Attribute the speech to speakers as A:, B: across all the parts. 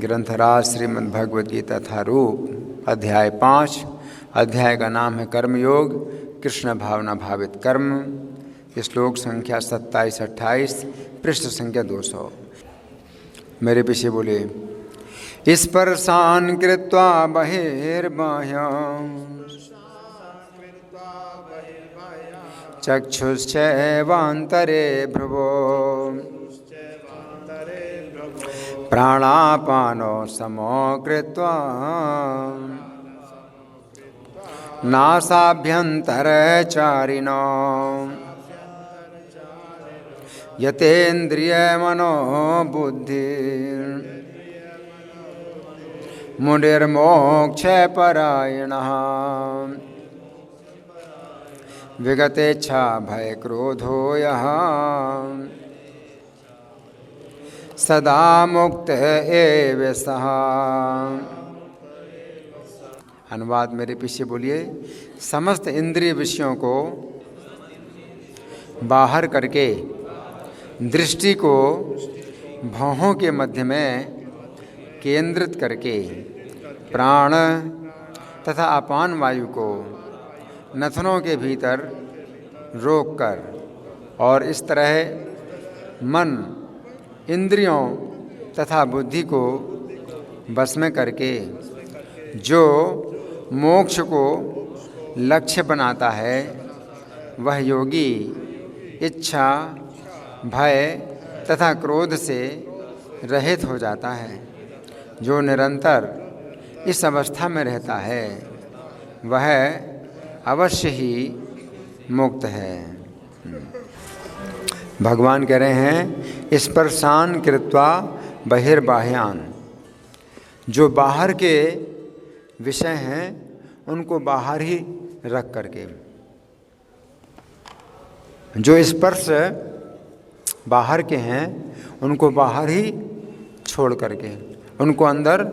A: ग्रंथराज श्रीमद् भगवद गीता था रूप अध्याय 5। अध्याय का नाम है कर्मयोग, कृष्ण भावना भावित कर्म। श्लोक संख्या 27-28, पृष्ठ संख्या 200। मेरे पीछे बोले। स्पर्शान कृत्वा बहिर्बाह्यं चक्षुश्चैवान्तरे भ्रुवो प्राणापानो समो कृत्वा नासाभ्यन्तरचारिणो यतेन्द्रियमनो बुद्धिर्मुनिर्मोक्षपरायणः विगतेच्छा भयक्रोधो यः सदा मुक्त एव सः। अनुवाद मेरे पीछे बोलिए। समस्त इंद्रिय विषयों को बाहर करके दृष्टि को भौहों के मध्य में केंद्रित करके प्राण तथा अपान वायु को नथनों के भीतर रोककर और इस तरह मन इंद्रियों तथा बुद्धि को बस में करके जो मोक्ष को लक्ष्य बनाता है वह योगी इच्छा, भय तथा क्रोध से रहित हो जाता है। जो निरंतर इस अवस्था में रहता है वह अवश्य ही मुक्त है। भगवान कह रहे हैं स्पर्शान कृत्वा बहिर्बाह्यान, जो बाहर के विषय हैं उनको बाहर ही रख करके, जो स्पर्श बाहर के हैं उनको बाहर ही छोड़ करके उनको अंदर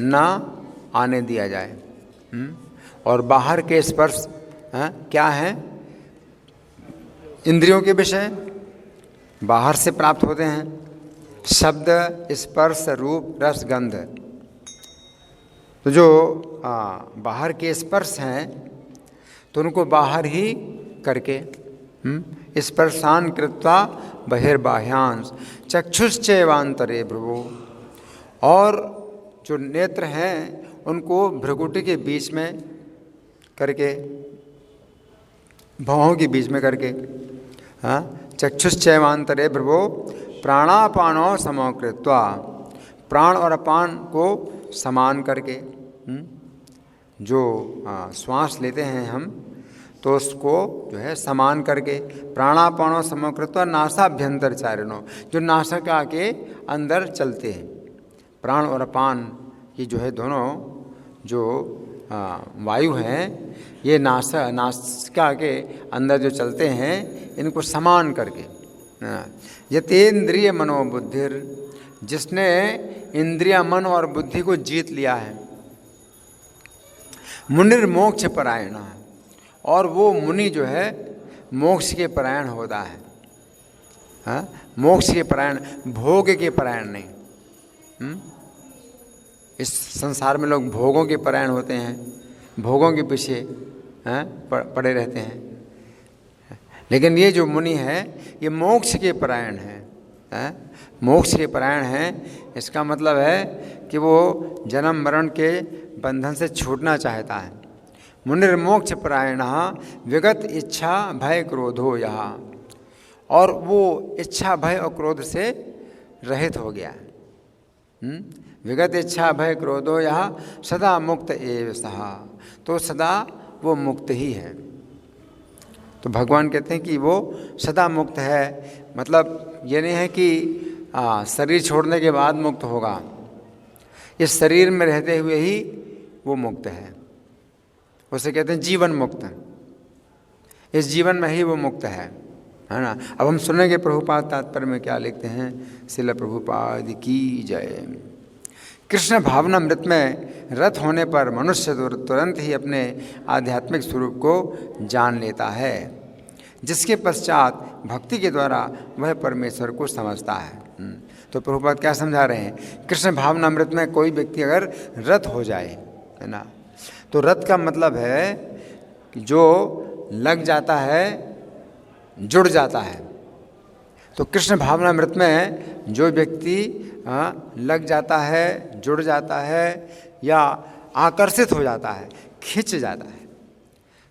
A: ना आने दिया जाए। और बाहर के स्पर्श क्या है? इंद्रियों के विषय बाहर से प्राप्त होते हैं, शब्द, स्पर्श, रूप, रस, गंध। तो जो बाहर के स्पर्श हैं तो उनको बाहर ही करके स्पर्शान कृत्वा बहिर्बाह्यान चक्षुश्चैवान्तरे भ्रुवो, और जो नेत्र हैं उनको भ्रुकुटी के बीच में करके, भौहों के बीच में करके, चक्षुश्चैवान्तरे भ्रुवो प्राणापानो समो कृत्वा, प्राण और अपान को समान करके, जो श्वास लेते हैं हम तो उसको जो है समान करके, प्राणापानो समो कृत्वा नासाभ्यंतरचारिणो, जो नासिका के अंदर चलते हैं। प्राण और अपान ये जो है दोनों जो वायु हैं ये नासिका के अंदर जो चलते हैं इनको समान करके। यतेन्द्रिय मनोबुद्धिर, जिसने इंद्रिया, मन और बुद्धि को जीत लिया है। मुनिर्मोक्ष परायण, और वो मुनि जो है मोक्ष के परायण होता है। मोक्ष के परायण, भोग के परायण नहीं। इस संसार में लोग भोगों के परायण होते हैं, भोगों के पीछे पड़े रहते हैं। लेकिन ये जो मुनि है ये मोक्ष के परायण है। मोक्ष के परायण हैं, इसका मतलब है कि वो जन्म मरण के बंधन से छूटना चाहता है। मुनिर्मोक्ष परायण विगत इच्छा भय क्रोधो यः, और वो इच्छा, भय और क्रोध से रहित हो गया है। विगत इच्छा भय क्रोधो यः सदा मुक्त एव सः, तो सदा वो मुक्त ही है। तो भगवान कहते हैं कि वो सदा मुक्त है। मतलब ये नहीं है कि शरीर छोड़ने के बाद मुक्त होगा, इस शरीर में रहते हुए ही वो मुक्त है। उसे कहते हैं जीवन मुक्त, इस जीवन में ही वो मुक्त है ना। अब हम सुनेंगे प्रभुपाद तात्पर्य में क्या लिखते हैं। श्रील प्रभुपाद की जय। कृष्ण भावनामृत में रत होने पर मनुष्य तुरंत ही अपने आध्यात्मिक स्वरूप को जान लेता है, जिसके पश्चात भक्ति के द्वारा वह परमेश्वर को समझता है। तो प्रभुपाद क्या समझा रहे हैं, कृष्ण भावनामृत में कोई व्यक्ति अगर रत हो जाए, है ना, तो रत का मतलब है कि जो लग जाता है, जुड़ जाता है। तो कृष्ण भावनामृत में जो व्यक्ति लग जाता है, जुड़ जाता है या आकर्षित हो जाता है, खिंच जाता है,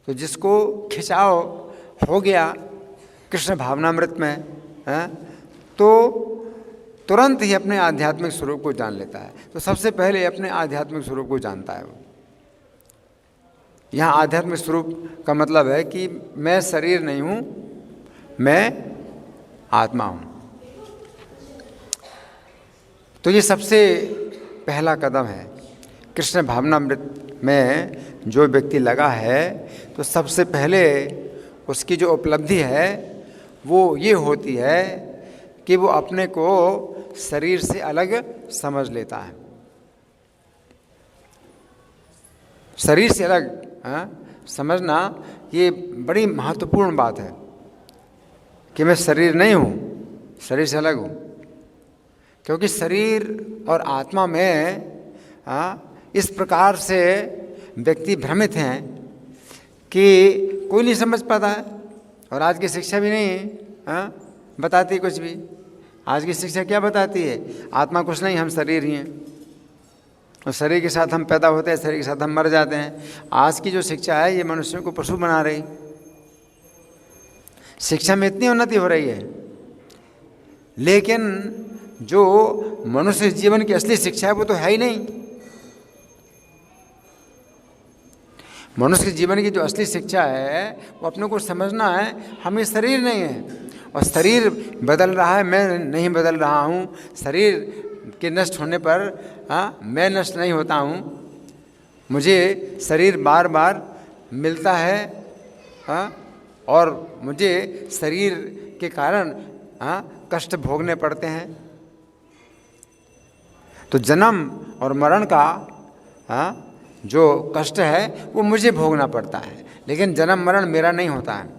A: तो जिसको खिंचाव हो गया कृष्ण भावनामृत में, तो तुरंत ही अपने आध्यात्मिक स्वरूप को जान लेता है। तो सबसे पहले अपने आध्यात्मिक स्वरूप को जानता है वो। यहाँ आध्यात्मिक स्वरूप का मतलब है कि मैं शरीर नहीं हूँ, मैं आत्मा हूँ। तो ये सबसे पहला कदम है। कृष्ण भावनामृत में जो व्यक्ति लगा है, तो सबसे पहले उसकी जो उपलब्धि है वो ये होती है कि वो अपने को शरीर से अलग समझ लेता है। शरीर से अलग समझना ये बड़ी महत्वपूर्ण बात है कि मैं शरीर नहीं हूँ, शरीर से अलग हूँ। क्योंकि शरीर और आत्मा में इस प्रकार से व्यक्ति भ्रमित हैं कि कोई नहीं समझ पाता है। और आज की शिक्षा भी नहीं बताती कुछ भी। आज की शिक्षा क्या बताती है, आत्मा कुछ नहीं, हम शरीर ही हैं, और शरीर के साथ हम पैदा होते हैं, शरीर के साथ हम मर जाते हैं। आज की जो शिक्षा है ये मनुष्यों को पशु बना रही। शिक्षा में इतनी उन्नति हो रही है, लेकिन जो मनुष्य जीवन की असली शिक्षा है वो तो है ही नहीं। मनुष्य के जीवन की जो असली शिक्षा है वो अपने को समझना है, हम ये शरीर नहीं है, और शरीर बदल रहा है, मैं नहीं बदल रहा हूँ। शरीर के नष्ट होने पर मैं नष्ट नहीं होता हूँ, मुझे शरीर बार बार मिलता है और मुझे शरीर के कारण कष्ट भोगने पड़ते हैं। तो जन्म और मरण का जो कष्ट है वो मुझे भोगना पड़ता है, लेकिन जन्म मरण मेरा नहीं होता है।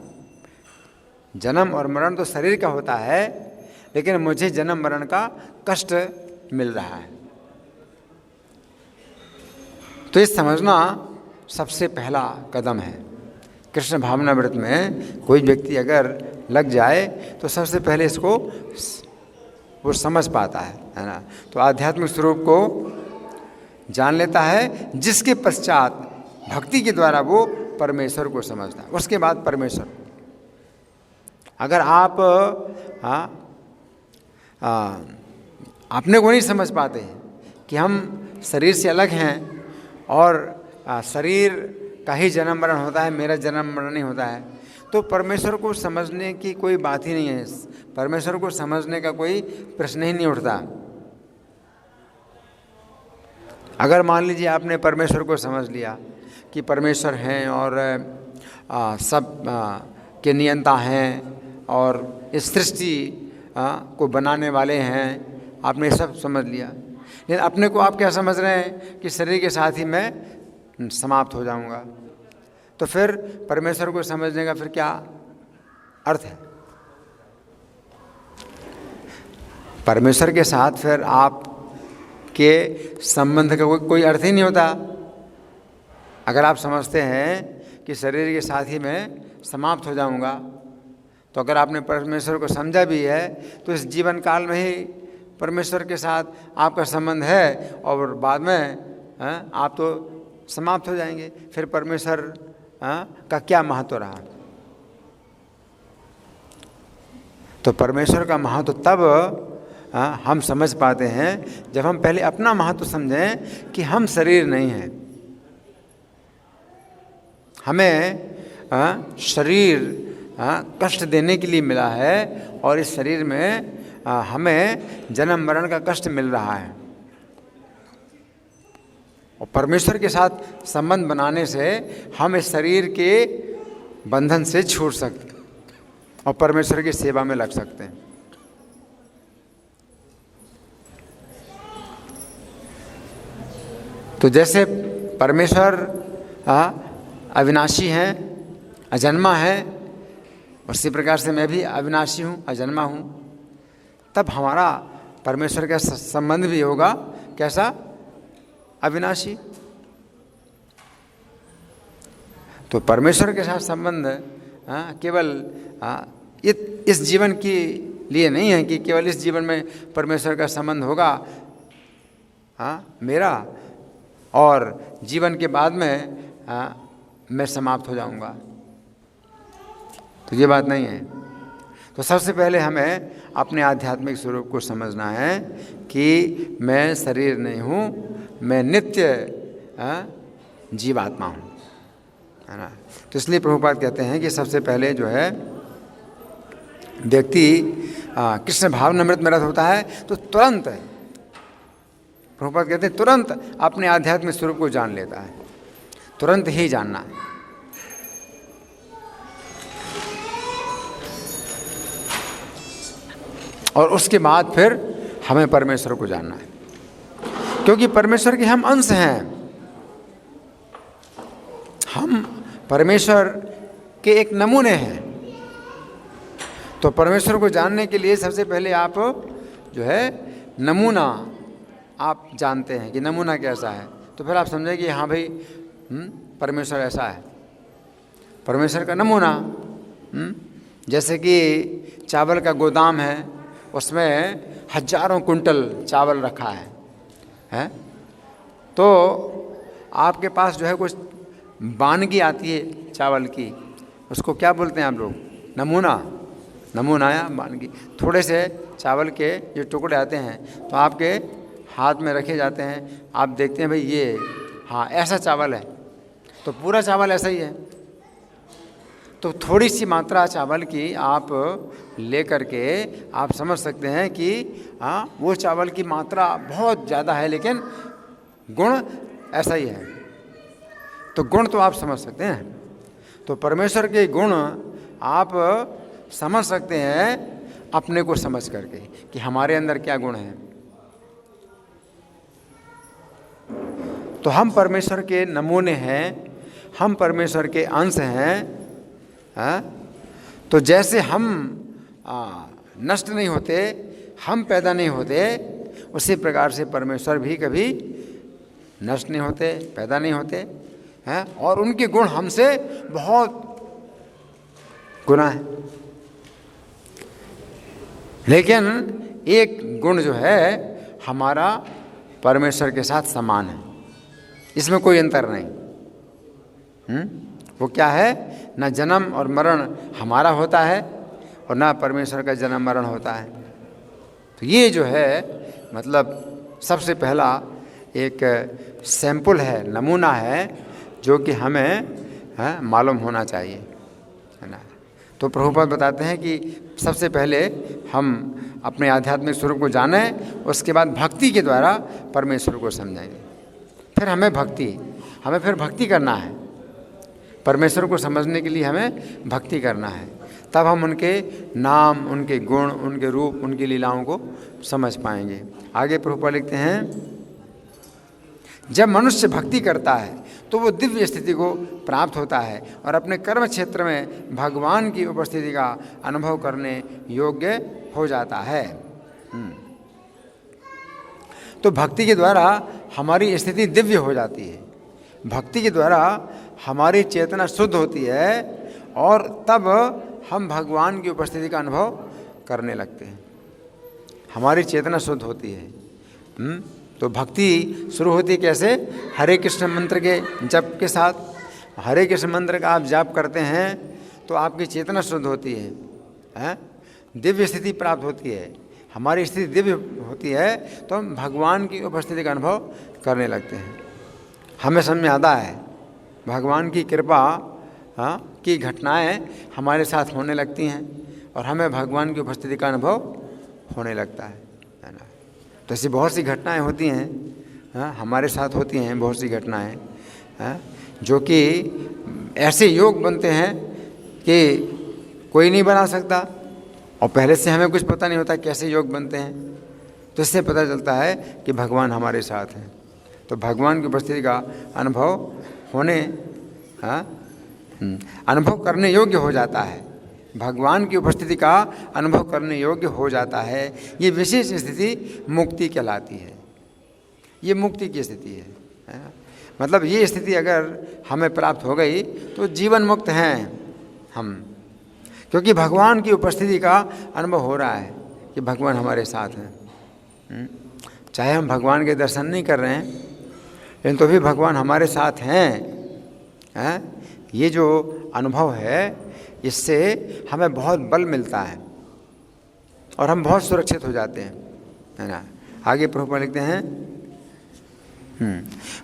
A: जन्म और मरण तो शरीर का होता है, लेकिन मुझे जन्म मरण का कष्ट मिल रहा है। तो ये समझना सबसे पहला कदम है। कृष्ण भावनामृत में कोई व्यक्ति अगर लग जाए तो सबसे पहले इसको वो समझ पाता है ना। तो आध्यात्मिक स्वरूप को जान लेता है, जिसके पश्चात भक्ति के द्वारा वो परमेश्वर को समझता है। उसके बाद परमेश्वर। अगर आप अपने को नहीं समझ पाते कि हम शरीर से अलग हैं और शरीर का ही जन्म मरण होता है, मेरा जन्म मरण नहीं होता है, तो परमेश्वर को समझने की कोई बात ही नहीं है। परमेश्वर को समझने का कोई प्रश्न ही नहीं उठता। अगर मान लीजिए आपने परमेश्वर को समझ लिया कि परमेश्वर हैं और सब के नियंता हैं और इस सृष्टि को बनाने वाले हैं, आपने सब समझ लिया, लेकिन अपने को आप क्या समझ रहे हैं कि शरीर के साथ ही मैं समाप्त हो जाऊंगा, तो फिर परमेश्वर को समझने का फिर क्या अर्थ है? परमेश्वर के साथ फिर आप के संबंध का कोई अर्थ ही नहीं होता। अगर आप समझते हैं कि शरीर के साथ ही मैं समाप्त हो जाऊंगा, तो अगर आपने परमेश्वर को समझा भी है तो इस जीवन काल में ही परमेश्वर के साथ आपका संबंध है और बाद में आप तो समाप्त हो जाएंगे। फिर परमेश्वर का क्या महत्व रहा? तो परमेश्वर का महत्व तब हम समझ पाते हैं जब हम पहले अपना महत्व समझें कि हम शरीर नहीं हैं। हमें शरीर कष्ट देने के लिए मिला है और इस शरीर में हमें जन्म मरण का कष्ट मिल रहा है। और परमेश्वर के साथ संबंध बनाने से हम इस शरीर के बंधन से छूट सकते हैं और परमेश्वर की सेवा में लग सकते हैं। तो जैसे परमेश्वर अविनाशी हैं, अजन्मा है, उसी प्रकार से मैं भी अविनाशी हूँ, अजन्मा हूँ। तब हमारा परमेश्वर का संबंध भी होगा कैसा? अविनाशी। तो परमेश्वर के साथ संबंध केवल इस जीवन के लिए नहीं है कि केवल इस जीवन में परमेश्वर का संबंध होगा मेरा, और जीवन के बाद में मैं समाप्त हो जाऊंगा, तो ये बात नहीं है। तो सबसे पहले हमें अपने आध्यात्मिक स्वरूप को समझना है कि मैं शरीर नहीं हूँ, मैं नित्य जीवात्मा हूँ, है ना। तो इसलिए प्रभुपाद कहते हैं कि सबसे पहले जो है व्यक्ति कृष्ण भावनामृत में रत होता है तो तुरंत, प्रभुपाद कहते हैं तुरंत अपने आध्यात्मिक स्वरूप को जान लेता है, तुरंत ही जानना है। और उसके बाद फिर हमें परमेश्वर को जानना है, क्योंकि परमेश्वर के हम अंश हैं। हम परमेश्वर के एक नमूने हैं। तो परमेश्वर को जानने के लिए सबसे पहले आप जो है नमूना आप जानते हैं कि नमूना कैसा है, तो फिर आप समझें कि हाँ भाई परमेश्वर ऐसा है। परमेश्वर का नमूना जैसे कि चावल का गोदाम है, उसमें हजारों कुंटल चावल रखा है? तो आपके पास जो है कुछ वानगी आती है चावल की, उसको क्या बोलते हैं आप लोग? नमूना या वानगी। थोड़े से चावल के जो टुकड़े आते हैं तो आपके हाथ में रखे जाते हैं, आप देखते हैं भाई ये हाँ ऐसा चावल है, तो पूरा चावल ऐसा ही है। तो थोड़ी सी मात्रा चावल की आप ले करके आप समझ सकते हैं कि हाँ वो चावल की मात्रा बहुत ज़्यादा है, लेकिन गुण ऐसा ही है। तो गुण तो आप समझ सकते हैं। तो परमेश्वर के गुण आप समझ सकते हैं अपने को समझ करके कि हमारे अंदर क्या गुण हैं। तो हम परमेश्वर के नमूने हैं, हम परमेश्वर के अंश हैं। तो जैसे हम नष्ट नहीं होते, हम पैदा नहीं होते, उसी प्रकार से परमेश्वर भी कभी नष्ट नहीं होते, पैदा नहीं होते हैं, और उनके गुण हमसे बहुत गुना है। लेकिन एक गुण जो है हमारा परमेश्वर के साथ समान है, इसमें कोई अंतर नहीं। वो क्या है? ना जन्म और मरण हमारा होता है और ना परमेश्वर का जन्म मरण होता है। तो ये जो है मतलब सबसे पहला एक सैंपल है, नमूना है, जो कि हमें मालूम होना चाहिए, है ना। तो प्रभुपाद बताते हैं कि सबसे पहले हम अपने आध्यात्मिक स्वरूप को जानें, उसके बाद भक्ति के द्वारा परमेश्वर को समझेंगे। फिर हमें फिर भक्ति करना है। परमेश्वर को समझने के लिए हमें भक्ति करना है, तब हम उनके नाम, उनके गुण, उनके रूप, उनकी लीलाओं को समझ पाएंगे। आगे प्रभुपाद लिखते हैं, जब मनुष्य भक्ति करता है तो वो दिव्य स्थिति को प्राप्त होता है और अपने कर्म क्षेत्र में भगवान की उपस्थिति का अनुभव करने योग्य हो जाता है। तो भक्ति के द्वारा हमारी स्थिति दिव्य हो जाती है, भक्ति के द्वारा हमारी चेतना शुद्ध होती है और तब हम भगवान की उपस्थिति का अनुभव करने लगते हैं। हमारी चेतना शुद्ध होती है। तो भक्ति शुरू होती है कैसे? हरे कृष्ण मंत्र के जप के साथ। हरे कृष्ण मंत्र का आप जाप करते हैं तो आपकी चेतना शुद्ध होती है, दिव्य स्थिति प्राप्त होती है। हमारी स्थिति दिव्य होती है तो हम भगवान की उपस्थिति का अनुभव करने लगते हैं। हमें समझ में आता है भगवान की कृपा की घटनाएं हमारे साथ होने लगती हैं और हमें भगवान की उपस्थिति का अनुभव होने लगता है ना। तो ऐसी बहुत सी घटनाएं होती हैं, हमारे साथ होती हैं बहुत सी घटनाएं, जो कि ऐसे योग बनते हैं कि कोई नहीं बना सकता, और पहले से हमें कुछ पता नहीं होता कैसे योग बनते हैं। तो इससे पता चलता है कि भगवान हमारे साथ हैं। तो भगवान की उपस्थिति का अनुभव करने योग्य हो जाता है भगवान की उपस्थिति का अनुभव करने योग्य हो जाता है। ये विशेष स्थिति मुक्ति कहलाती है। ये मुक्ति की स्थिति है ना? मतलब ये स्थिति अगर हमें प्राप्त हो गई तो जीवन मुक्त हैं हम, क्योंकि भगवान की उपस्थिति का अनुभव हो रहा है कि भगवान हमारे साथ हैं। चाहे हम भगवान के दर्शन नहीं कर रहे हैं, लेकिन तो भी भगवान हमारे साथ हैं। ये जो अनुभव है, इससे हमें बहुत बल मिलता है और हम बहुत सुरक्षित हो जाते हैं, है ना। आगे प्रभुपाद लिखते हैं,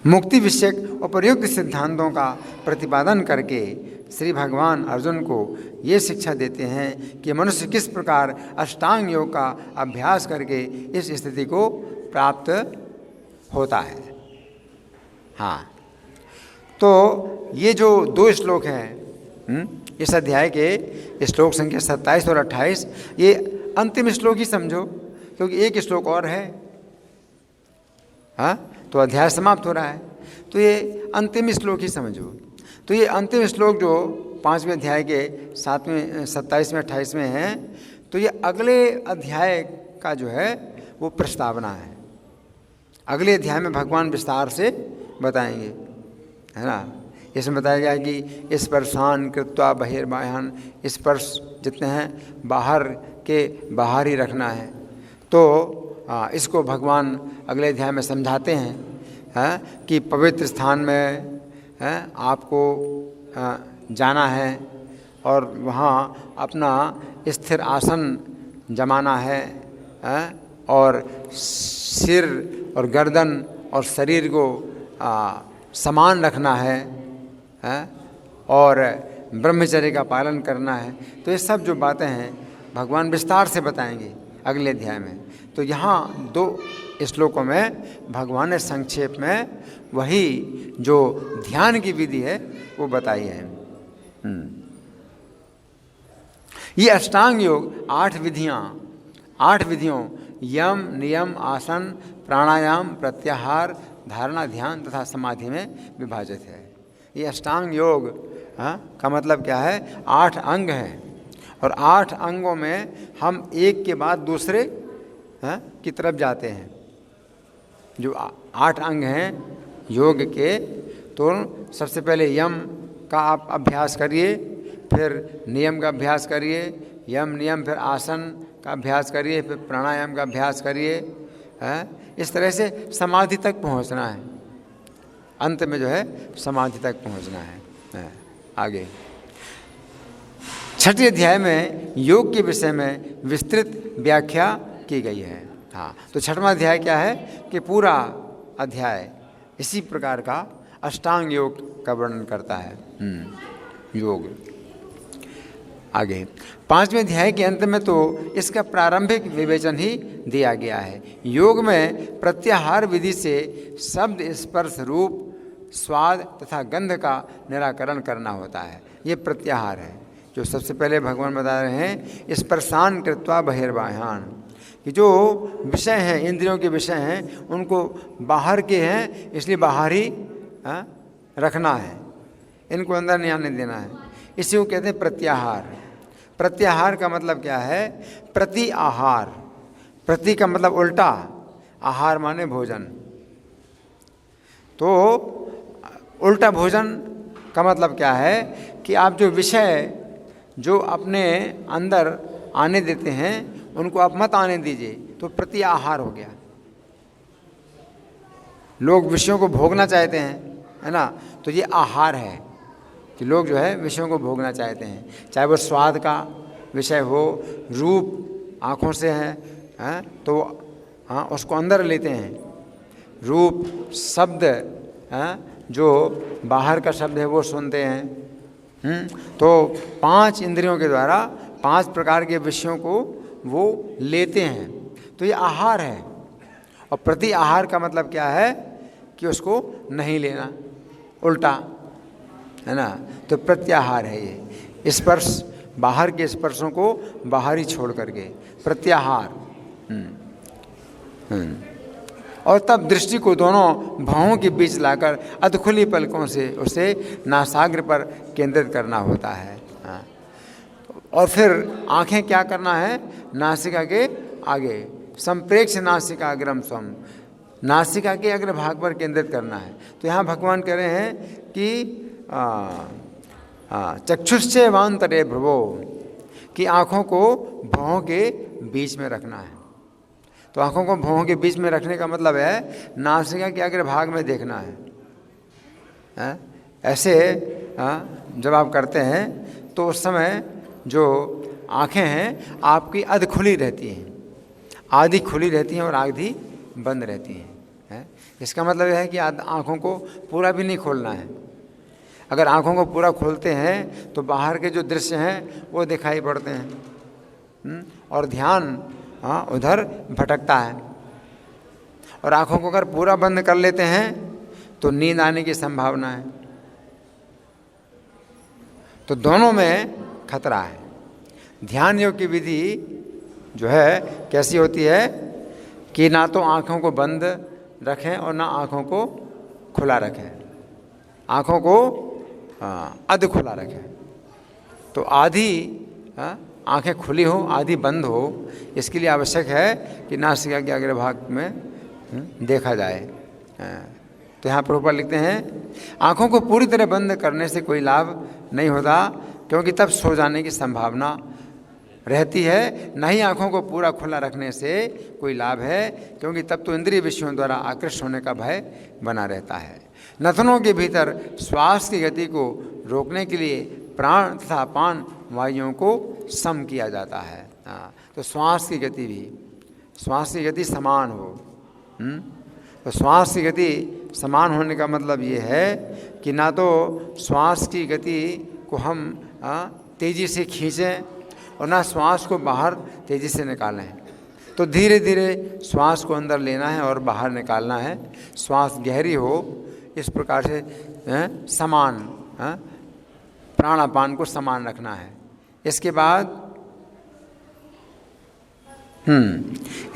A: मुक्ति विषयक उपयुक्त सिद्धांतों का प्रतिपादन करके श्री भगवान अर्जुन को ये शिक्षा देते हैं कि मनुष्य किस प्रकार अष्टांग योग का अभ्यास करके इस स्थिति को प्राप्त होता है। हाँ, तो ये जो 2 श्लोक हैं इस अध्याय के, श्लोक संख्या 27 और 28, ये अंतिम श्लोक ही समझो, क्योंकि एक श्लोक और है। हाँ, तो अध्याय समाप्त हो रहा है, तो ये अंतिम श्लोक ही समझो। तो ये अंतिम श्लोक जो 5वें अध्याय के 7वें, 27वें, 28वें हैं, तो ये अगले अध्याय का जो है वो प्रस्तावना है। अगले अध्याय में भगवान विस्तार से बताएंगे, है ना। इसमें बताया गया कि स्पर्शान कृत्वा बहिर्बाह्यान, स्पर्श जितने हैं बाहर के बाहर ही रखना है। तो इसको भगवान अगले अध्याय में समझाते हैं कि पवित्र स्थान में आपको जाना है और वहाँ अपना स्थिर आसन जमाना है, और सिर और गर्दन और शरीर को समान रखना है, और ब्रह्मचर्य का पालन करना है। तो ये सब जो बातें हैं भगवान विस्तार से बताएंगे अगले अध्याय में। तो यहाँ 2 श्लोकों में भगवान ने संक्षेप में वही जो ध्यान की विधि है वो बताई है। ये अष्टांग योग 8 विधियों यम, नियम, आसन, प्राणायाम, प्रत्याहार, धारणा, ध्यान तथा समाधि में विभाजित है। ये अष्टांग योग का मतलब क्या है? 8 अंग हैं, और 8 अंगों में हम एक के बाद दूसरे की तरफ जाते हैं। जो 8 अंग हैं योग के, तो सबसे पहले यम का आप अभ्यास करिए, फिर नियम का अभ्यास करिए, यम नियम, फिर आसन का अभ्यास करिए, फिर प्राणायाम का अभ्यास करिए। इस तरह से समाधि तक पहुंचना है। अंत में जो है समाधि तक पहुंचना है। आगे 6ठे अध्याय में योग के विषय में विस्तृत व्याख्या की गई है। हाँ, तो 6वां अध्याय क्या है कि पूरा अध्याय इसी प्रकार का अष्टांग योग का वर्णन करता है। योग आगे 5वें अध्याय के अंत में तो इसका प्रारंभिक विवेचन ही दिया गया है। योग में प्रत्याहार विधि से शब्द, स्पर्श, रूप, स्वाद तथा गंध का निराकरण करना होता है। ये प्रत्याहार है जो सबसे पहले भगवान बता रहे हैं। स्पर्शान कृत्वा बहिर्बाह्यान, कि जो विषय हैं, इंद्रियों के विषय हैं, उनको बाहर के हैं इसलिए बाहर ही रखना है, इनको अंदर नहीं आने देना है। इसी को कहते हैं प्रत्याहार। प्रत्याहार का मतलब क्या है? प्रति आहार। प्रति का मतलब उल्टा, आहार माने भोजन। तो उल्टा भोजन का मतलब क्या है कि आप जो विषय जो अपने अंदर आने देते हैं उनको आप मत आने दीजिए, तो प्रति आहार हो गया। लोग विषयों को भोगना चाहते हैं, है ना, तो ये आहार है कि लोग जो है विषयों को भोगना चाहते हैं, चाहे वो स्वाद का विषय हो, रूप आँखों से है तो हाँ उसको अंदर लेते हैं, रूप, शब्द जो बाहर का शब्द है वो सुनते हैं। तो 5 इंद्रियों के द्वारा 5 प्रकार के विषयों को वो लेते हैं, तो ये आहार है। और प्रति आहार का मतलब क्या है कि उसको नहीं लेना, उल्टा, है ना। तो प्रत्याहार है ये। स्पर्श, बाहर के स्पर्शों को बाहर ही छोड़ करके प्रत्याहार। और तब दृष्टि को दोनों भवों के बीच लाकर अधखुली पलकों से उसे नासाग्र पर केंद्रित करना होता है। और फिर आंखें क्या करना है, नासिका के आगे, संप्रेक्ष नासिकाग्रम स्वम, नासिका के अग्रभाग पर केंद्रित करना है। तो यहाँ भगवान कह रहे हैं कि चक्षुश्चे वांतरे भ्रुवो, कि आँखों को भौहों के बीच में रखना है। तो आँखों को भौहों के बीच में रखने का मतलब है नासिका के अग्रभाग में देखना है। ऐसे जब आप करते हैं तो उस समय जो आँखें हैं आपकी अध खुली रहती हैं, आधी खुली रहती हैं और आधी बंद रहती हैं। इसका मतलब यह है कि आँखों को पूरा भी नहीं खोलना है। अगर आँखों को पूरा खोलते हैं तो बाहर के जो दृश्य हैं वो दिखाई पड़ते हैं और ध्यान उधर भटकता है। और आँखों को अगर पूरा बंद कर लेते हैं तो नींद आने की संभावना है। तो दोनों में खतरा है। ध्यान योग की विधि जो है कैसी होती है कि ना तो आँखों को बंद रखें और ना आँखों को खुला रखें, आँखों को अध खुला रखें। तो आधी आँखें खुली हो, आधी बंद हो, इसके लिए आवश्यक है कि नासिका के अग्रभाग में देखा जाए। तो यहाँ प्रभुपाद लिखते हैं आँखों को पूरी तरह बंद करने से कोई लाभ नहीं होता, क्योंकि तब सो जाने की संभावना रहती है। न ही आँखों को पूरा खुला रखने से कोई लाभ है, क्योंकि तब तो इंद्रिय विषयों द्वारा आकृष्ट होने का भय बना रहता है। नथनों के भीतर श्वास की गति को रोकने के लिए प्राण तथा अपान वायुओं को सम किया जाता है। तो श्वास की गति भी, श्वास की गति समान हो। तो श्वास की गति समान होने का मतलब ये है कि ना तो श्वास की गति को हम तेज़ी से खींचें और ना श्वास को बाहर तेज़ी से निकालें। तो धीरे धीरे श्वास को अंदर लेना है और बाहर निकालना है। श्वास गहरी हो, इस प्रकार से समान प्राणापान को समान रखना है। इसके बाद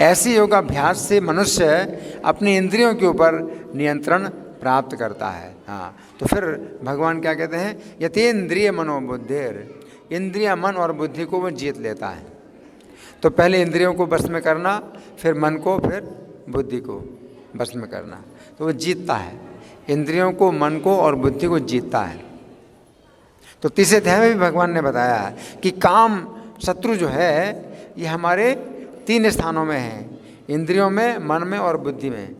A: ऐसे योगाभ्यास से मनुष्य अपनी इंद्रियों के ऊपर नियंत्रण प्राप्त करता है। तो फिर भगवान क्या कहते हैं, यतेन्द्रिय मनोबुद्धिर, इंद्रिया मन और बुद्धि को वो जीत लेता है। तो पहले इंद्रियों को वश में करना, फिर मन को, फिर बुद्धि को वश में करना, तो वो जीतता है। इंद्रियों को, मन को और बुद्धि को जीतता है। तो तीसरे अध्याय में भी भगवान ने बताया है कि काम शत्रु जो है ये हमारे 3 स्थानों में है, इंद्रियों में, मन में और बुद्धि में।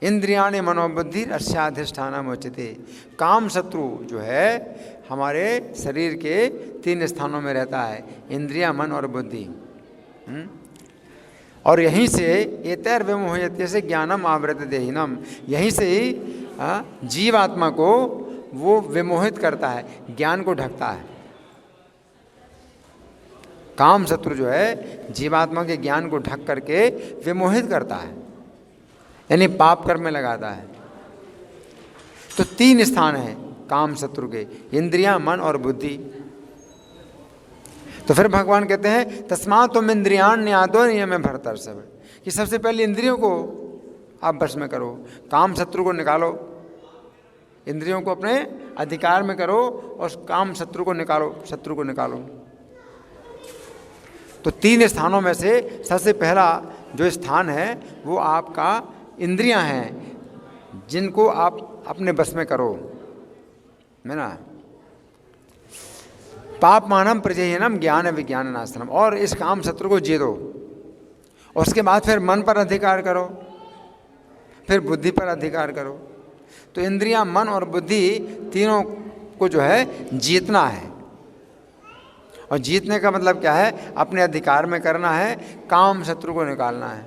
A: इंद्रियाणि मनोबुद्धि अस्याधिष्ठानम् उच्यते। काम शत्रु जो है हमारे शरीर के 3 स्थानों में रहता है, इंद्रिया, मन और बुद्धि। और यहीं से एतैर विमोहयते से ज्ञानम आवृत देहिनम, यहीं से ही जीवात्मा को वो विमोहित करता है, ज्ञान को ढकता है। काम शत्रु जो है जीवात्मा के ज्ञान को ढक करके विमोहित करता है, यानी पाप कर्म में लगाता है। तो 3 स्थान हैं काम शत्रु के, इंद्रियां, मन और बुद्धि। तो फिर भगवान कहते हैं तस्मात् तुम इंद्रियान न्यादो नियम भरतर सब, कि सबसे पहले इंद्रियों को आप वश में करो, काम शत्रु को निकालो, इंद्रियों को अपने अधिकार में करो और काम शत्रु को निकालो, शत्रु को निकालो। तो 3 स्थानों में से सबसे पहला जो स्थान है वो आपका इंद्रियां हैं, जिनको आप अपने बस में करो, है ना। पाप मानम प्रजयनम ज्ञान विज्ञान नाशनम, और इस काम शत्रु को जीतो। और उसके बाद फिर मन पर अधिकार करो, फिर बुद्धि पर अधिकार करो। तो इंद्रियां, मन और बुद्धि तीनों को जो है जीतना है। और जीतने का मतलब क्या है, अपने अधिकार में करना है, काम शत्रु को निकालना है।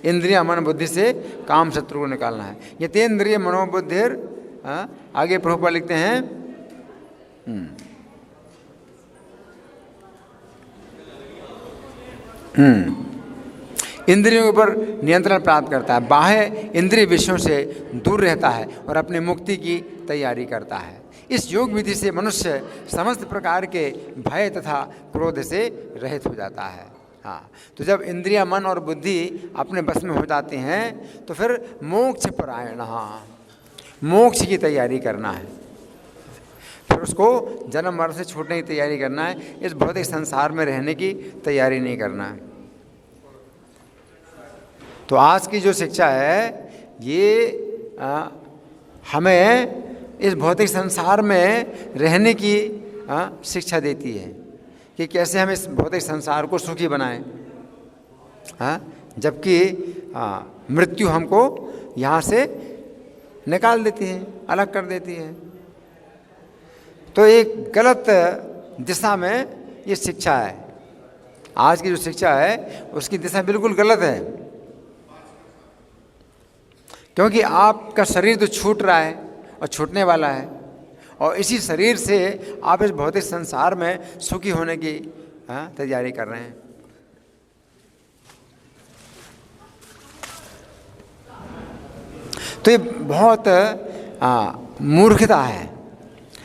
A: इंद्रिय मन बुद्धि से काम शत्रु को निकालना है। ये 3 इंद्रिय मनोबुद्धिर, आगे प्रभुपाद लिखते हैं इंद्रियों के ऊपर नियंत्रण प्राप्त करता है, बाह्य इंद्रिय विषयों से दूर रहता है और अपनी मुक्ति की तैयारी करता है। इस योग विधि से मनुष्य समस्त प्रकार के भय तथा क्रोध से रहित हो जाता है। तो जब इंद्रिया, मन और बुद्धि अपने बस में हो जाती हैं तो फिर मोक्ष परायण, मोक्ष की तैयारी करना है। फिर उसको जन्म मरण से छूटने की तैयारी करना है, इस भौतिक संसार में रहने की तैयारी नहीं करना है। तो आज की जो शिक्षा है ये हमें इस भौतिक संसार में रहने की शिक्षा देती है कि कैसे हम इस भौतिक संसार को सुखी बनाएं, जबकि मृत्यु हमको यहाँ से निकाल देती है, अलग कर देती है। तो एक गलत दिशा में ये शिक्षा है। आज की जो शिक्षा है उसकी दिशा बिल्कुल गलत है, क्योंकि आपका शरीर तो छूट रहा है और छूटने वाला है, और इसी शरीर से आप इस भौतिक संसार में सुखी होने की तैयारी कर रहे हैं। तो ये बहुत मूर्खता है,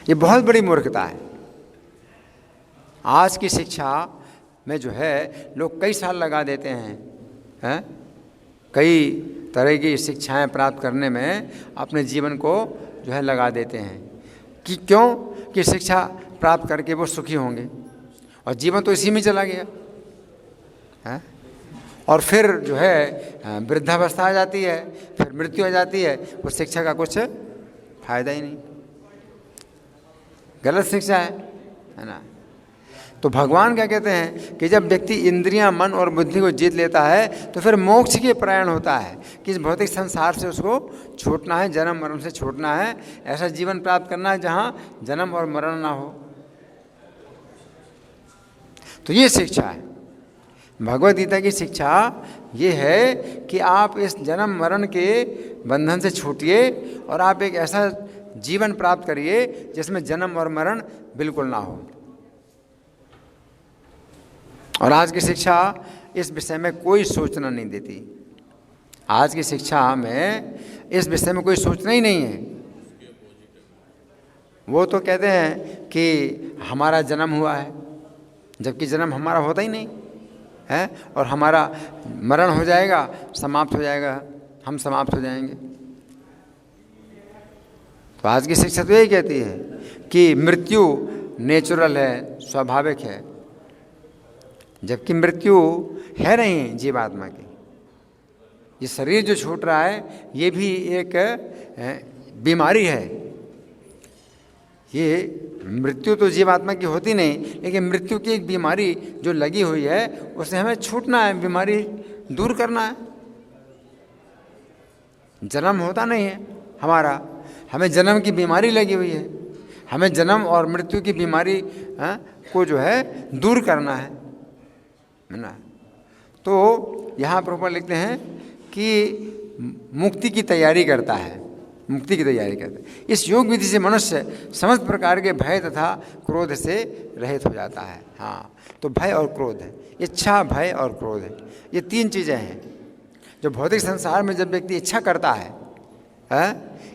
A: ये बहुत बड़ी मूर्खता है। आज की शिक्षा में जो है लोग कई साल लगा देते हैं, कई तरह की शिक्षाएं प्राप्त करने में अपने जीवन को जो है लगा देते हैं कि क्यों कि शिक्षा प्राप्त करके वो सुखी होंगे, और जीवन तो इसी में चला गया है। और फिर जो है वृद्धावस्था आ जाती है, फिर मृत्यु आ जाती है, उस शिक्षा का कुछ फायदा ही नहीं, गलत शिक्षा है ना। तो भगवान क्या कहते हैं कि जब व्यक्ति इंद्रियां, मन और बुद्धि को जीत लेता है तो फिर मोक्ष के प्रयाण होता है कि इस भौतिक संसार से उसको छूटना है, जन्म मरण से छूटना है, ऐसा जीवन प्राप्त करना है जहां जन्म और मरण ना हो। तो ये शिक्षा है, भगवद गीता की शिक्षा ये है कि आप इस जन्म मरण के बंधन से छूटिए और आप एक ऐसा जीवन प्राप्त करिए जिसमें जन्म और मरण बिल्कुल ना हो। और आज की शिक्षा इस विषय में कोई सूचना नहीं देती। आज की शिक्षा में इस विषय में कोई सूचना ही नहीं है। वो तो कहते हैं कि हमारा जन्म हुआ है, जबकि जन्म हमारा होता ही नहीं है, और हमारा मरण हो जाएगा, समाप्त हो जाएगा, हम समाप्त हो जाएंगे। तो आज की शिक्षा तो यही कहती है कि मृत्यु नेचुरल है, स्वाभाविक है, जबकि मृत्यु है नहीं जीवात्मा की। ये शरीर जो छूट रहा है ये भी एक बीमारी है। ये मृत्यु तो जीवात्मा की होती नहीं, लेकिन मृत्यु की एक बीमारी जो लगी हुई है उसे हमें छूटना है, बीमारी दूर करना है। जन्म होता नहीं है हमारा, हमें जन्म की बीमारी लगी हुई है, हमें जन्म और मृत्यु की बीमारी को जो है दूर करना है ना। तो यहाँ प्रभुपाद लिखते हैं कि मुक्ति की तैयारी करता है, मुक्ति की तैयारी करता है। इस योग विधि से मनुष्य समस्त प्रकार के भय तथा क्रोध से रहित हो जाता है। हाँ, तो भय और क्रोध है, इच्छा, भय और क्रोध है, ये तीन चीज़ें हैं जो भौतिक संसार में जब व्यक्ति इच्छा करता है,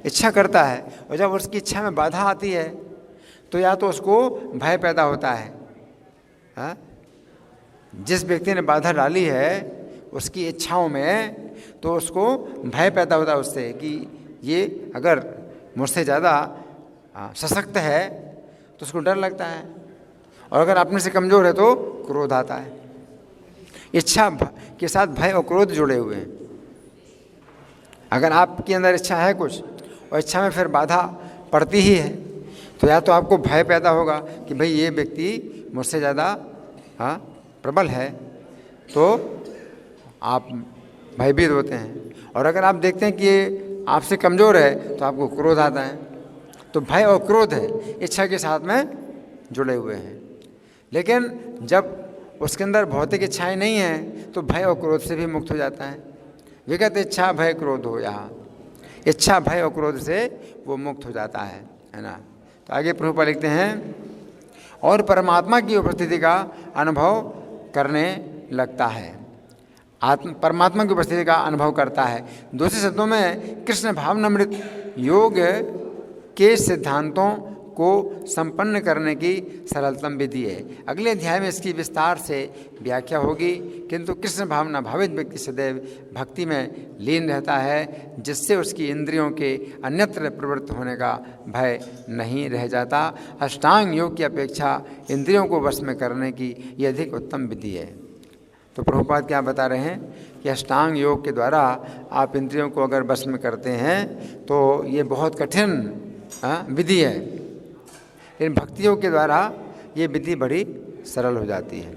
A: इच्छा करता है, और जब उसकी इच्छा में बाधा आती है तो या तो उसको भय पैदा होता है, जिस व्यक्ति ने बाधा डाली है उसकी इच्छाओं में, तो उसको भय पैदा होता है उससे कि ये अगर मुझसे ज़्यादा सशक्त है तो उसको डर लगता है, और अगर अपने से कमज़ोर है तो क्रोध आता है। इच्छा के साथ भय और क्रोध जुड़े हुए हैं। अगर आपके अंदर इच्छा है कुछ और इच्छा में फिर बाधा पड़ती ही है, तो या तो आपको भय पैदा होगा कि भाई ये व्यक्ति मुझसे ज़्यादा प्रबल है, तो आप भयभीत होते हैं, और अगर आप देखते हैं कि ये आपसे कमज़ोर है तो आपको क्रोध आता है। तो भय और क्रोध है इच्छा के साथ में जुड़े हुए हैं। लेकिन जब उसके अंदर भौतिक इच्छाएं नहीं हैं तो भय और क्रोध से भी मुक्त हो जाता है। विगत इच्छा भय क्रोध हो, यहाँ इच्छा भय और क्रोध से वो मुक्त हो जाता है ना। तो आगे प्रभुपाद लिखते हैं, और परमात्मा की उपस्थिति का अनुभव करने लगता है, परमात्मा की उपस्थिति का अनुभव करता है। दूसरे शब्दों में कृष्ण भावनामृत योग के सिद्धांतों को संपन्न करने की सरलतम विधि है। अगले अध्याय में इसकी विस्तार से व्याख्या होगी, किंतु कृष्ण भावना भावित व्यक्ति सदैव भक्ति में लीन रहता है, जिससे उसकी इंद्रियों के अन्यत्र प्रवृत्त होने का भय नहीं रह जाता। अष्टांग योग की अपेक्षा इंद्रियों को वश में करने की यह अधिक उत्तम विधि है। तो प्रभुपाद क्या बता रहे हैं कि अष्टांग योग के द्वारा आप इंद्रियों को अगर वश में करते हैं तो ये बहुत कठिन विधि है, लेकिन भक्ति योग के द्वारा ये विधि बड़ी सरल हो जाती है।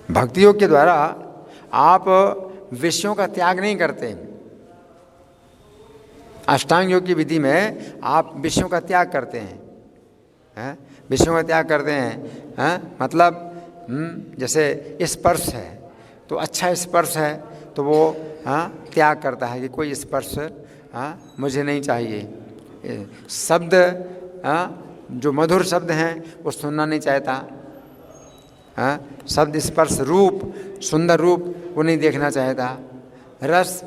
A: भक्ति योग के द्वारा आप विषयों का त्याग नहीं करते। अष्टांग योग की विधि में आप विषयों का त्याग करते हैं, विषयों का त्याग करते हैं। मतलब जैसे स्पर्श है तो अच्छा स्पर्श है तो वो त्याग करता है कि कोई स्पर्श मुझे नहीं चाहिए। शब्द जो मधुर शब्द हैं वो सुनना नहीं चाहता। शब्द स्पर्श रूप सुंदर रूप वो नहीं देखना चाहता। रस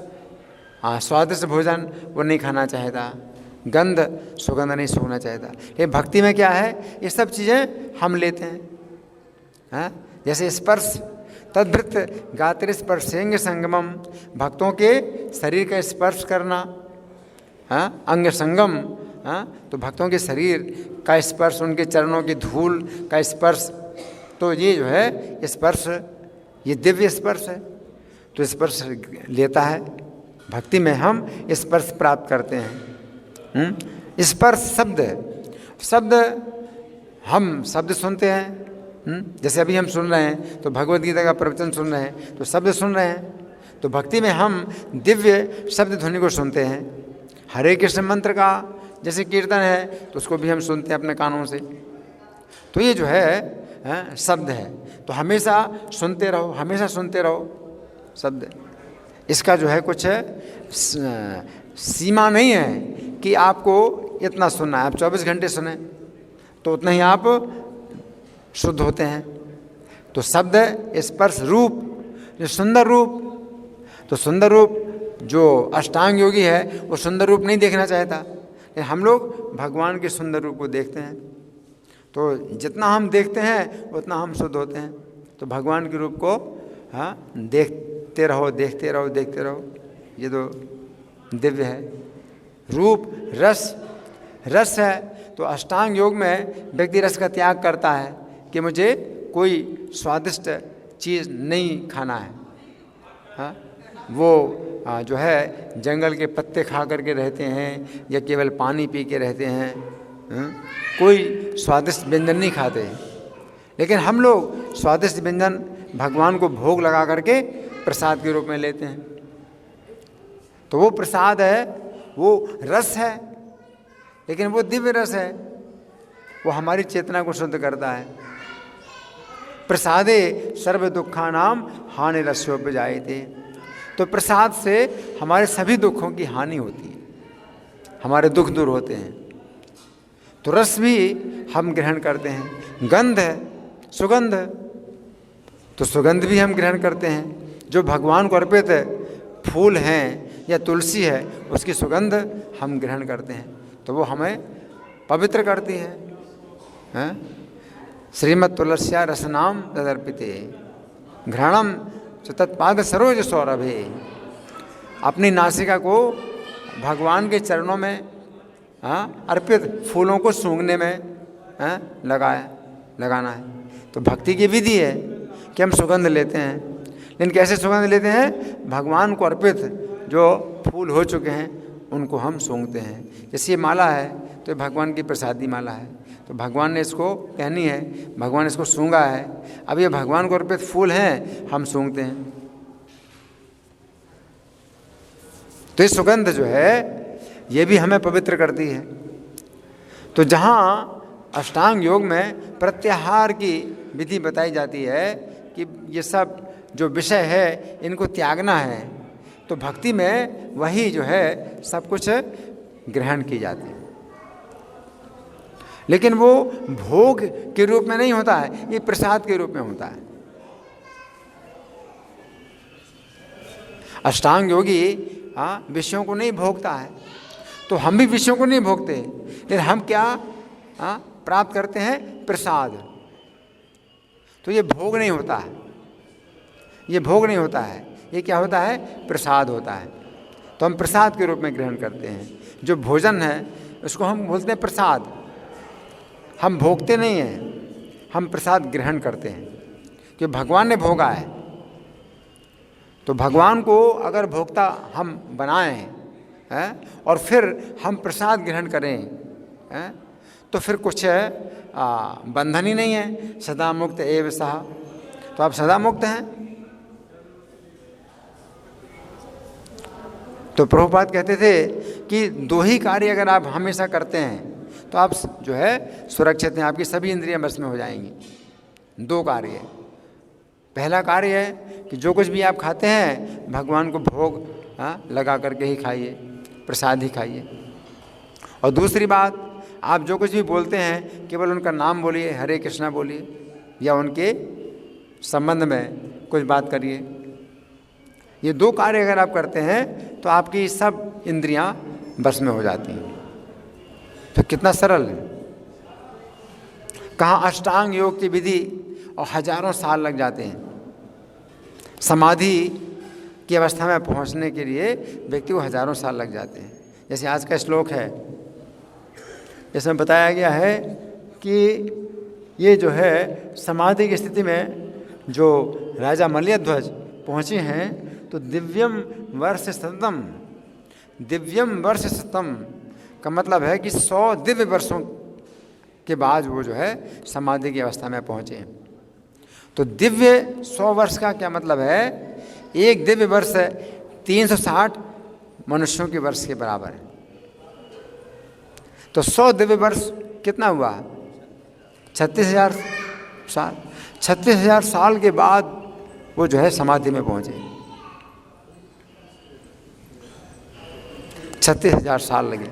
A: स्वादिष्ट भोजन वो नहीं खाना चाहता। गंध सुगंध नहीं सूंघना चाहता। ये भक्ति में क्या है, ये सब चीज़ें हम लेते हैं। जैसे स्पर्श तद्भृत गात्र स्पर्शेंग संगमम, भक्तों के शरीर का स्पर्श करना, अंग संगम, तो भक्तों के शरीर का स्पर्श, उनके चरणों की धूल का स्पर्श, तो ये जो है स्पर्श ये दिव्य स्पर्श है। तो स्पर्श लेता है, भक्ति में हम स्पर्श प्राप्त करते हैं। स्पर्श शब्द हम शब्द सुनते हैं। जैसे अभी हम सुन रहे हैं तो भगवद गीता का प्रवचन सुन रहे हैं तो शब्द सुन रहे हैं। तो भक्ति में हम दिव्य शब्द ध्वनि को सुनते हैं। हरे कृष्ण मंत्र का जैसे कीर्तन है तो उसको भी हम सुनते हैं अपने कानों से। तो ये जो है शब्द है, तो हमेशा सुनते रहो, हमेशा सुनते रहो शब्द। इसका जो है कुछ सीमा नहीं है कि आपको इतना सुनना है। आप 24 घंटे सुने तो उतना ही आप शुद्ध होते हैं। तो शब्द स्पर्श रूप, जो सुंदर रूप, तो सुंदर रूप जो अष्टांग योगी है वो सुंदर रूप नहीं देखना चाहता, लेकिन हम लोग भगवान के सुंदर रूप को देखते हैं। तो जितना हम देखते हैं उतना हम शुद्ध होते हैं। तो भगवान के रूप को देखते रहो, देखते रहो, देखते रहो। ये तो दिव्य है। रूप रस है तो अष्टांग योग में व्यक्ति रस का त्याग करता है कि मुझे कोई स्वादिष्ट चीज़ नहीं खाना है। वो जो है जंगल के पत्ते खा करके रहते हैं या केवल पानी पी के रहते हैं, कोई स्वादिष्ट व्यंजन नहीं खाते। लेकिन हम लोग स्वादिष्ट व्यंजन भगवान को भोग लगा करके प्रसाद के रूप में लेते हैं। तो वो प्रसाद है, वो रस है, लेकिन वो दिव्य रस है, वो हमारी चेतना को शुद्ध करता है। प्रसादे सर्व दुखानाम हानि रस्योपजायते। तो प्रसाद से हमारे सभी दुखों की हानि होती है, हमारे दुख दूर होते हैं। तो रस भी हम ग्रहण करते हैं। गंध है, सुगंध, तो सुगंध भी हम ग्रहण करते हैं। जो भगवान को अर्पित फूल हैं या तुलसी है उसकी सुगंध हम ग्रहण करते हैं, तो वो हमें पवित्र करती है। श्रीमत् तुलस्या रसनाम तदर्पिते घृणम तत्पाद सरोज सौरभे। अपनी नासिका को भगवान के चरणों में अर्पित फूलों को सूंघने में लगाना है। तो भक्ति की विधि है कि हम सुगंध लेते हैं, लेकिन कैसे सुगंध लेते हैं? भगवान को अर्पित जो फूल हो चुके हैं उनको हम सूंघते हैं। जैसे ये माला है तो ये भगवान की प्रसादी माला है, तो भगवान ने इसको पहनी है, भगवान ने इसको सूंघा है। अब ये भगवान को अर्पित फूल हैं, हम सूंघते हैं। तो ये सुगंध जो है ये भी हमें पवित्र करती है। तो जहाँ अष्टांग योग में प्रत्याहार की विधि बताई जाती है कि ये सब जो विषय है इनको त्यागना है, तो भक्ति में वही जो है सब कुछ ग्रहण की जाती है। लेकिन वो भोग के रूप में नहीं होता है, ये प्रसाद के रूप में होता है। अष्टांग योगी विषयों को नहीं भोगता है, तो हम भी विषयों को नहीं भोगते, लेकिन हम क्या प्राप्त करते हैं? प्रसाद। तो ये भोग नहीं होता है, ये भोग नहीं होता है, ये क्या होता है? प्रसाद होता है। तो हम प्रसाद के रूप में ग्रहण करते हैं। जो भोजन है उसको हम बोलते हैं प्रसाद। हम भोगते नहीं हैं, हम प्रसाद ग्रहण करते हैं, कि भगवान ने भोगा है। तो भगवान को अगर भोक्ता हम बनाएं और फिर हम प्रसाद ग्रहण करें तो फिर कुछ बंधन ही नहीं है। सदा मुक्त एव सह, तो आप सदा मुक्त हैं। तो प्रभुपाद कहते थे कि दो ही कार्य अगर आप हमेशा करते हैं तो आप जो है सुरक्षित हैं, आपकी सभी इंद्रियां बस में हो जाएंगी। दो कार्य है। पहला कार्य है कि जो कुछ भी आप खाते हैं भगवान को भोग लगा करके ही खाइए, प्रसाद ही खाइए। और दूसरी बात, आप जो कुछ भी बोलते हैं केवल उनका नाम बोलिए, हरे कृष्णा बोलिए, या उनके संबंध में कुछ बात करिए। ये दो कार्य अगर आप करते हैं तो आपकी सब इंद्रियां बस में हो जाती हैं। तो कितना सरल है। कहाँ अष्टांग योग की विधि और हजारों साल लग जाते हैं। समाधि की अवस्था में पहुंचने के लिए व्यक्ति को हजारों साल लग जाते हैं। जैसे आज का श्लोक है, इसमें बताया गया है कि ये जो है समाधि की स्थिति में जो राजा मल्यध्वज पहुँचे हैं तो दिव्यम वर्ष शतम, दिव्यम वर्ष शतम का मतलब है कि 100 दिव्य वर्षों के बाद वो जो है समाधि की अवस्था में पहुँचे। तो दिव्य 100 वर्ष का क्या मतलब है? एक दिव्य वर्ष 360 मनुष्यों के वर्ष के बराबर है। तो 100 दिव्य वर्ष कितना हुआ? 36,000 साल। 36,000 साल के बाद वो जो है समाधि में पहुँचे। 36,000 साल लगे।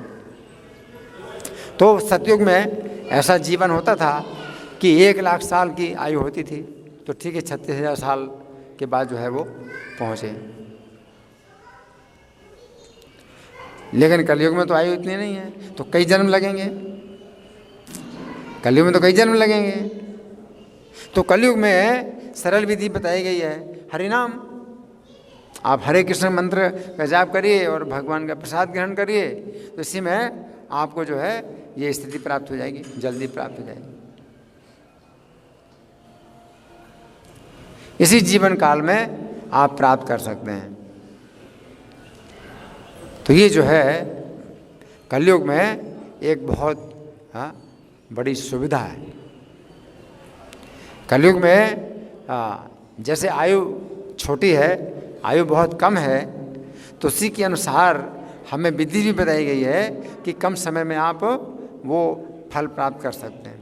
A: तो सतयुग में ऐसा जीवन होता था कि 1,00,000 साल की आयु होती थी, तो ठीक है 36,000 साल के बाद जो है वो पहुँचे। लेकिन कलयुग में तो आयु इतनी नहीं है, तो कई जन्म लगेंगे। कलयुग में तो कई जन्म लगेंगे। तो कलयुग में सरल विधि बताई गई है, हरिनाम। आप हरे कृष्ण मंत्र का जाप करिए और भगवान का प्रसाद ग्रहण करिए, तो इसी में आपको जो है ये स्थिति प्राप्त हो जाएगी, जल्दी प्राप्त हो जाएगी। इसी जीवन काल में आप प्राप्त कर सकते हैं। तो ये जो है कलयुग में एक बहुत बड़ी सुविधा है। कलयुग में जैसे आयु छोटी है, आयु बहुत कम है, तो उसी के अनुसार हमें विधि भी बताई गई है कि कम समय में आप वो फल प्राप्त कर सकते हैं।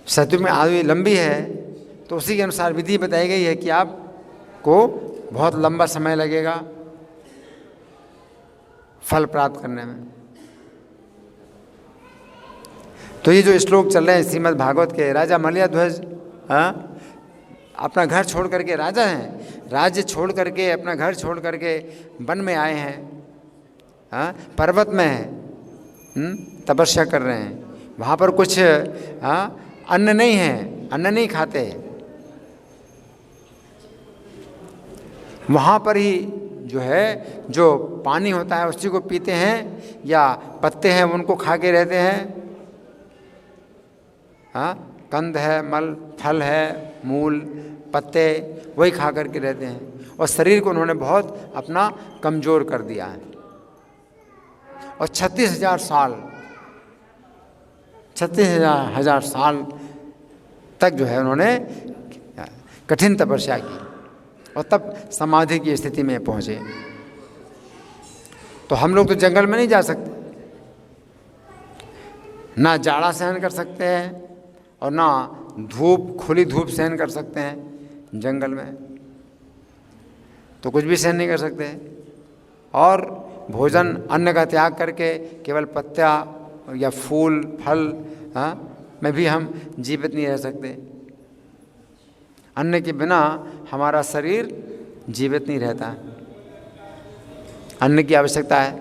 A: सतयुग में आयु लंबी है, तो उसी के अनुसार विधि बताई गई है कि आपको बहुत लंबा समय लगेगा फल प्राप्त करने में। तो ये जो श्लोक चल रहे हैं श्रीमद् भागवत के, राजा मल्यध्वज अपना घर छोड़ करके, राजा हैं, राज्य छोड़ करके, अपना घर छोड़ करके वन में आए हैं, पर्वत में हैं, तपस्या कर रहे हैं। वहाँ पर कुछ अन्न नहीं है, अन्न नहीं खाते। वहाँ पर ही जो है जो पानी होता है उसी को पीते हैं, या पत्ते हैं उनको खा के रहते हैं। कंद है, मल, फल है, मूल, पत्ते, वही खा करके रहते हैं। और शरीर को उन्होंने बहुत अपना कमज़ोर कर दिया है। और 36,000 साल, 36,000 साल तक जो है उन्होंने कठिन तपस्या की और तब समाधि की स्थिति में पहुँचे। तो हम लोग तो जंगल में नहीं जा सकते, ना जाड़ा सहन कर सकते हैं और ना धूप, खुली धूप सहन कर सकते हैं। जंगल में तो कुछ भी सहन नहीं कर सकते। और भोजन, अन्न का त्याग करके केवल पत्ता या फूल, फल में भी हम जीवित नहीं रह सकते। अन्न के बिना हमारा शरीर जीवित नहीं रहता। अन्न की आवश्यकता है,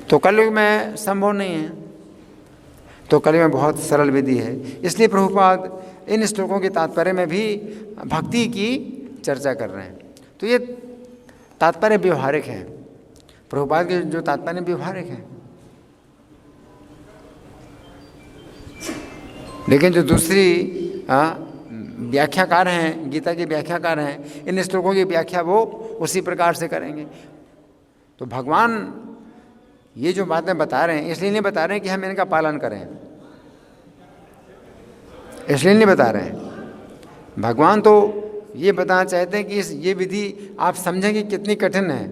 A: तो कलयुग में संभव नहीं है। तो कलयुग में बहुत सरल विधि है। इसलिए प्रभुपाद इन श्लोकों के तात्पर्य में भी भक्ति की चर्चा कर रहे हैं। तो ये तात्पर्य व्यवहारिक है, प्रभुपाद के जो तात्पर्य व्यवहारिक है। लेकिन जो दूसरी व्याख्याकार हैं, गीता के व्याख्याकार हैं, इन श्लोकों की व्याख्या वो उसी प्रकार से करेंगे। तो भगवान ये जो बातें बता रहे हैं इसलिए नहीं बता रहे हैं कि हम इनका पालन करें, इसलिए नहीं बता रहे हैं। भगवान तो ये बताना चाहते हैं कि ये विधि आप समझें कि कितनी कठिन है,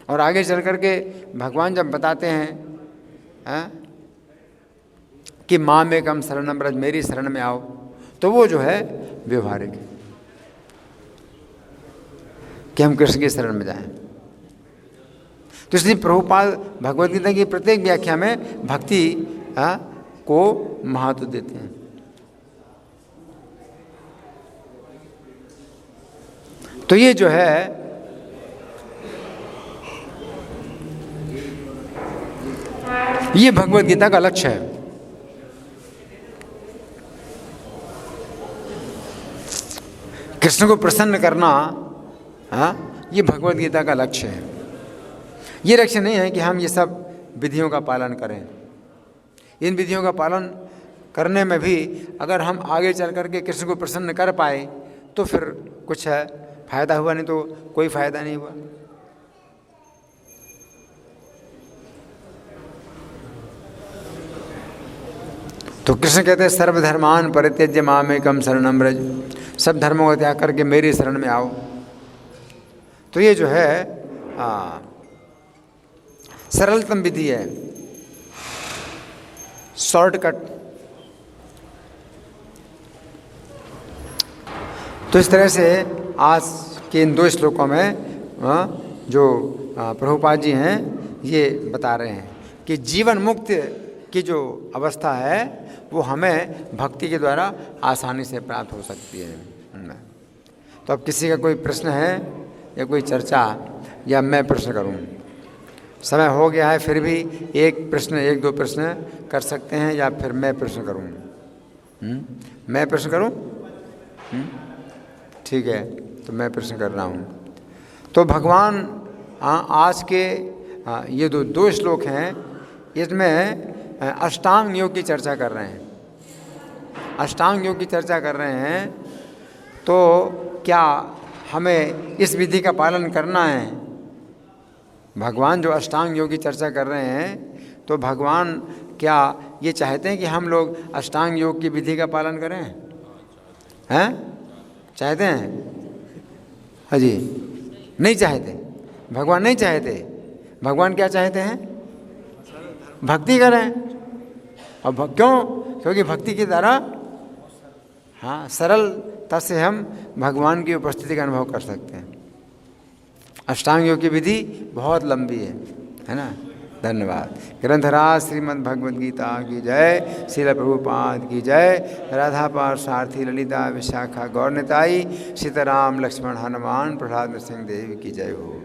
A: और आगे चल कर के भगवान जब बताते हैं कि माँ में कम शरणम ब्रज, मेरी शरण में आओ, तो वो जो है व्यवहारिक है कि हम कृष्ण की शरण में जाएं। तो इसलिए प्रभुपाद भगवद गीता की प्रत्येक व्याख्या में भक्ति को महत्व देते हैं। तो ये जो है ये भगवद गीता का लक्ष्य है। कृष्ण को प्रसन्न करना, ये भगवद गीता का लक्ष्य है। ये लक्ष्य नहीं है कि हम ये सब विधियों का पालन करें। इन विधियों का पालन करने में भी अगर हम आगे चल करके कृष्ण को प्रसन्न कर पाए तो फिर कुछ है फायदा हुआ, नहीं तो कोई फायदा नहीं हुआ। तो कृष्ण कहते हैं सर्वधर्मान परित्यज्य मामेकं शरणं व्रज, सब धर्मों को त्याग करके मेरी शरण में आओ। तो ये जो है सरलतम विधि है, शॉर्टकट। तो इस तरह से आज के इन 2 श्लोकों में जो प्रभुपाद जी हैं ये बता रहे हैं कि जीवन मुक्त की जो अवस्था है वो हमें भक्ति के द्वारा आसानी से प्राप्त हो सकती है। तो अब किसी का कोई प्रश्न है या कोई चर्चा, या मैं प्रश्न करूं? समय हो गया है, फिर भी एक प्रश्न, 1-2 प्रश्न कर सकते हैं, या फिर मैं प्रश्न करूं? मैं प्रश्न करूं? ठीक है, तो मैं प्रश्न कर रहा हूं। तो भगवान आज के ये 2 श्लोक हैं, इसमें अष्टांग योग की चर्चा कर रहे हैं। अष्टांग योग की चर्चा कर रहे हैं, तो क्या हमें इस विधि का पालन करना है? भगवान जो अष्टांग योग की चर्चा कर रहे हैं, तो भगवान क्या ये चाहते हैं कि हम लोग अष्टांग योग की विधि का पालन करें? हैं? चाहते हैं? हाँ जी, नहीं चाहते। भगवान नहीं चाहते। भगवान क्या चाहते हैं? भक्ति करें। और क्यों? क्योंकि भक्ति के द्वारा सरलता से हम भगवान की उपस्थिति का अनुभव कर सकते हैं। अष्टांग योग की विधि बहुत लंबी है ना। धन्यवाद। ग्रंथराज श्रीमद् भगवद गीता की जय, श्रील प्रभुपाद की जय, राधा पार्षार्थी ललिता विशाखा गौरनिताई, सीताराम लक्ष्मण हनुमान प्रहलाद नरसिंह देव की जय हो।